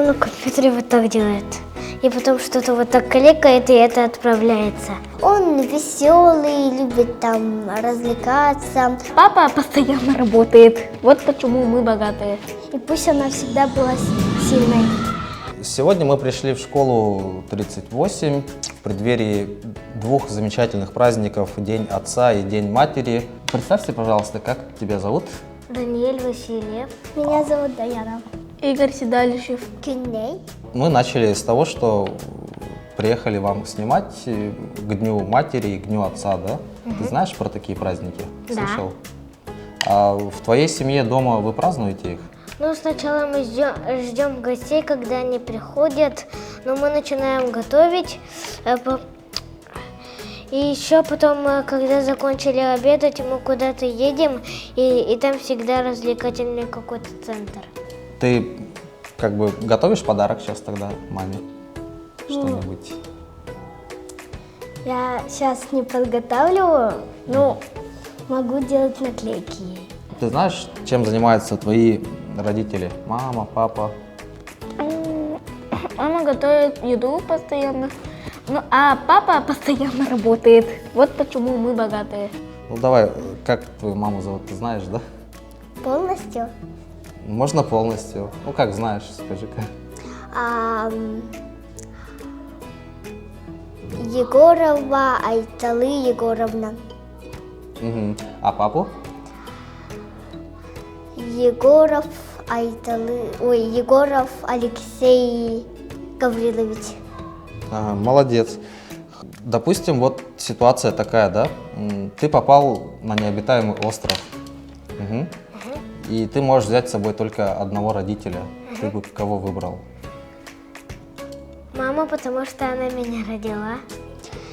Ну, на компьютере вот так делает. И потом что-то вот так кликает, и это отправляется. Он веселый, любит там развлекаться. Папа постоянно работает. Вот почему мы богатые. И пусть она всегда была сильной. Сегодня мы пришли в школу 38 в преддверии двух замечательных праздников – День Отца и День Матери. Представься, пожалуйста, как тебя зовут? Даниэль Васильев. Меня зовут Даяна. Игорь Седалищев. Кенней. Мы начали с того, что приехали вам снимать к Дню Матери и к Дню Отца, да? Ты знаешь про такие праздники? Да. Слышал? А в твоей семье дома вы празднуете их? Ну, сначала мы ждем гостей, когда они приходят, но мы начинаем готовить. И еще потом, когда закончили обедать, мы куда-то едем, и там всегда развлекательный какой-то центр. Ты как бы готовишь подарок сейчас тогда маме? Что-нибудь? Я сейчас не подготавливаю, но могу делать наклейки ей. Ты знаешь, чем занимаются твои родители? Мама, папа? Мама готовит еду постоянно. Ну, а папа постоянно работает. Вот почему мы богатые. Ну давай, как твою маму зовут, ты знаешь, да? Полностью? Можно полностью. Ну как знаешь, скажи-ка. Егорова Айталы Егоровна. Мгм. А папу? Егоров Егоров Алексей Гаврилович. Ага, молодец. Допустим, вот ситуация такая, да? Ты попал на необитаемый остров. Мгм. И ты можешь взять с собой только одного родителя. Ты бы кого выбрал? Мама, потому что она меня родила.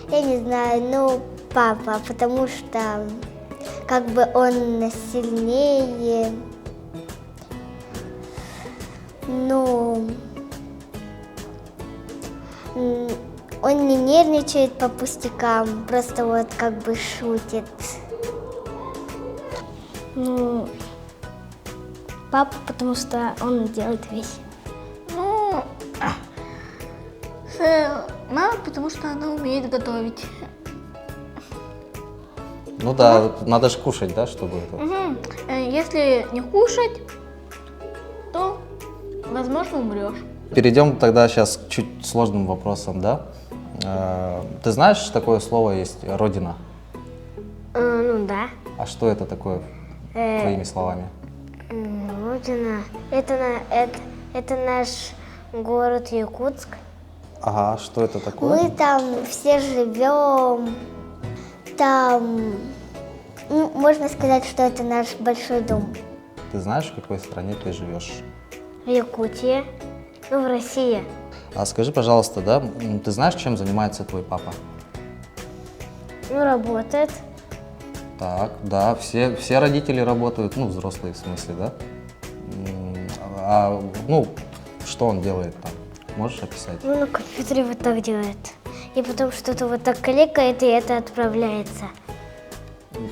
Я не знаю, ну, папа, потому что как бы он сильнее. Ну, он не нервничает по пустякам, просто вот как бы шутит. Ну, папа, потому что он делает вещи. Ну, мама, потому что она умеет готовить. Ну да, надо же кушать, да, чтобы это... Если не кушать, то, возможно, умрешь. Перейдем тогда сейчас к чуть сложным вопросам, да? Ты знаешь, такое слово есть «родина»? Ну да. А что это такое, твоими словами? Родина. Это наш город Якутск. Ага, что это такое? Мы там все живем. Там, ну, можно сказать, что это наш большой дом. Ты знаешь, в какой стране ты живешь? В Якутии, ну, в России. А скажи, пожалуйста, да, ты знаешь, чем занимается твой папа? Ну, работает. Так, да, все родители работают, ну, взрослые в смысле, да? Ну, что он делает там? Можешь описать? Ну, на компьютере вот так делает. И потом что-то вот так кликает, и это отправляется.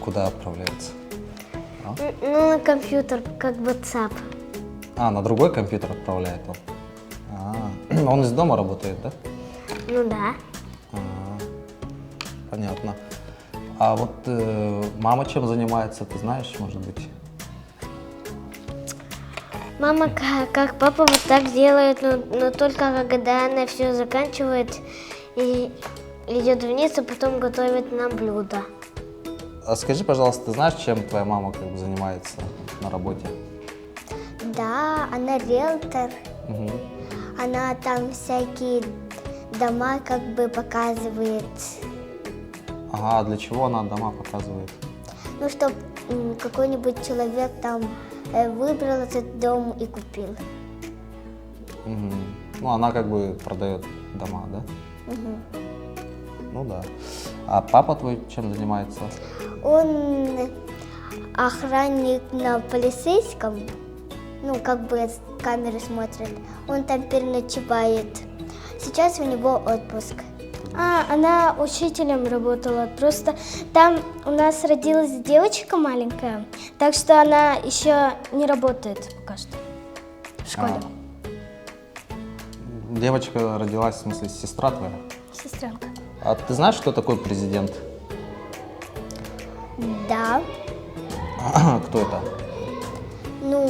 Куда отправляется? Ну, на компьютер, как WhatsApp. А, на другой компьютер отправляет он? Он из дома работает, да? Ну да. Понятно. А вот мама чем занимается, ты знаешь, может быть? Мама, как папа, вот так делает, но только когда она все заканчивает и идет вниз, а потом готовит нам блюдо. А скажи, пожалуйста, ты знаешь, чем твоя мама как бы занимается на работе? Да, она риэлтор. Мгм. Она там всякие дома как бы показывает. Ага, а для чего она дома показывает? Ну, чтобы какой-нибудь человек там выбрал этот дом и купил. Мгм. Ну, она как бы продает дома, да? Ну да. А папа твой чем занимается? Он охранник на полицейском, ну, как бы с камеры смотрит. Он там переночевает. Сейчас у него отпуск. Она учителем работала. Просто там у нас родилась девочка маленькая, так что она еще не работает пока что в школе. девочка родилась, в смысле, сестра твоя? Сестренка. А ты знаешь, кто такой президент? Да, Кто это? ну,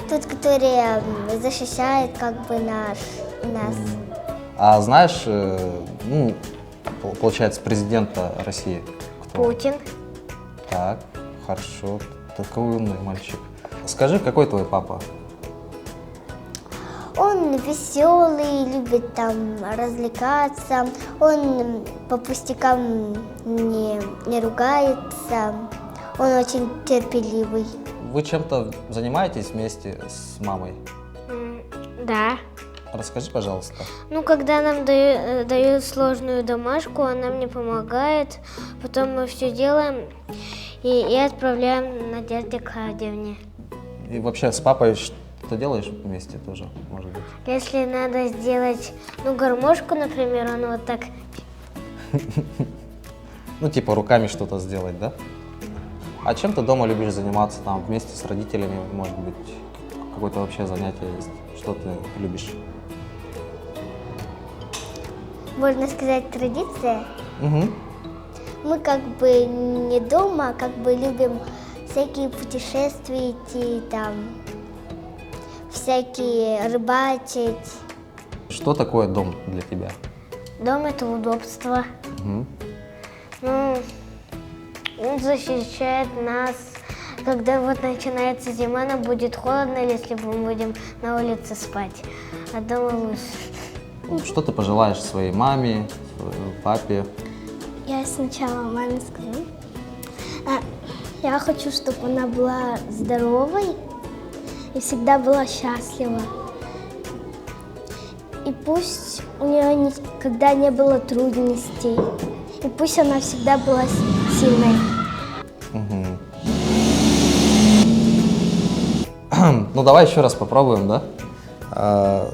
тот, который защищает как бы нас. А знаешь, ну, получается, президента России? Кто? Путин. Так, хорошо, такой умный мальчик. Скажи, какой твой папа? Он веселый, любит там развлекаться, он по пустякам не ругается, он очень терпеливый. Вы чем-то занимаетесь вместе с мамой? Да. Расскажи, пожалуйста. Ну, когда нам дают сложную домашку, она мне помогает, потом мы все делаем и отправляем Надежде Клавдиевне. И вообще с папой что делаешь вместе тоже, может быть? Если надо сделать, ну, гармошку, например, он вот так. Ну, типа руками что-то сделать, да? А чем ты дома любишь заниматься там вместе с родителями, может быть, какое-то вообще занятие есть? Что ты любишь? Можно сказать, традиция. Угу. Мы как бы не дома, как бы любим всякие путешествия идти, там, всякие рыбачить. Что такое дом для тебя? Дом — это удобство. Угу. Ну, он защищает нас. Когда вот начинается зима, нам будет холодно, если мы будем на улице спать. А дома лучше. Что ты пожелаешь своей маме, своему папе? Я сначала маме скажу. Я хочу, чтобы она была здоровой и всегда была счастлива. И пусть у нее никогда не было трудностей. И пусть она всегда была сильной. Угу. Ну, давай еще раз попробуем, да?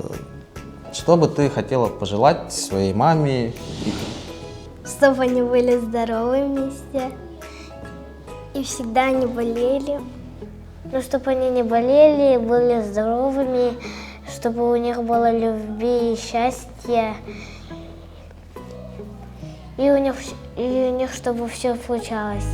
Что бы ты хотела пожелать своей маме? Чтобы они были здоровы вместе. И всегда не болели. Ну, чтобы они не болели, были здоровыми, чтобы у них было любви и счастья. И у них чтобы все получалось.